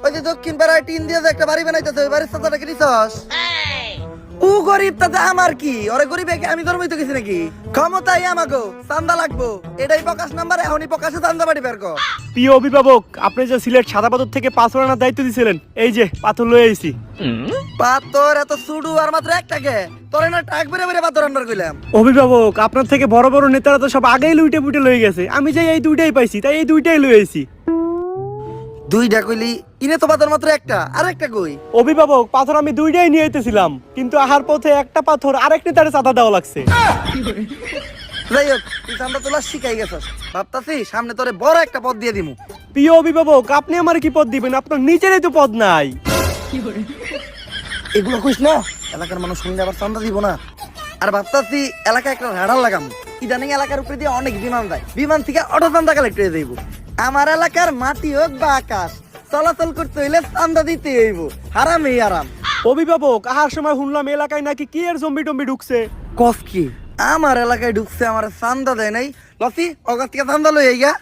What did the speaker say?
ওই যে দক্ষিণ পাড়ায় টিন দিয়ে যে একটা বাড়ি বানাইতেছে ওই বাড়ির চাচাটা কি নিছস? ও গরিব তাতে আমার কি? ওরে গরিব আমি ধর্মই তো কিছু নাকি? ক্ষমতাই আমাগো, চান্দা লাগবো, এটাই প্রকাশ নাম্বার, এখনই প্রকাশে চান্দা বাড়ি বের কর। প্রিয় অভিভাবক, আপনি যে সিলেট সাদা পাথর থেকে পাথর আনার দায়িত্ব দিয়েছিলেন, এই যে পাথর লয়ে আইছি। পাথর এত সুডু আর মাত্র একটাকে, তোরে না টাক বেরে বেরে পাথর আনবার কইলাম। অভিভাবক, আপনার থেকে বড় বড় নেতারা তো সব আগেই লুইটে পুটে লয়ে গেছে, আমি যে এই দুইটাই পাইছি, তাই এই দুইটাই লয়ে আইছি। দুইটা কইলি, ইনে তো পাথর মাত্র একটা, আর একটা কই? অভিভাবক, পাথর আমি দুইটাই নিয়ে আইতেছিলাম, কিন্তু আহার পথে একটা পাথর আরেক নেতারে চাঁদা দেওয়া লাগছে। যাই হোক, তুই চান্দা তোলা শিখাই গেছস, ভাবতাছি সামনে তোরে বড় একটা পদ দিয়ে দিমু। প্রিয় অভিভাবক, আপনি আমার কি পদ দিবেন? আপনার নিজেরই তো পদ নাই। এগুলো কইস না, এলাকার মানুষ শুনলে আবার চান্দা দিব না। আর ভাবতাছি এলাকায় একটা রাডার লাগাম, ইদানিং এলাকার উপরে দিয়ে অনেক বিমান যায়, বিমান থেকে অটো চান্দা কালেক্ট হয়ে যাইব। আমার এলাকার মাটি হোক বা আকাশ, চলাচল করতে হইলে চান্দা দিতে হইব, হারামই আরাম। অভিভাবক, আহার সময় শুনলাম এলাকায় নাকি কি এর জম্বি টম্বি ঢুকছে। কস কি? আমার এলাকায় ঢুকছে, আমার চান্দা দেয় নাই। লসি অগাছ থেকে চান্দা লই আইগা।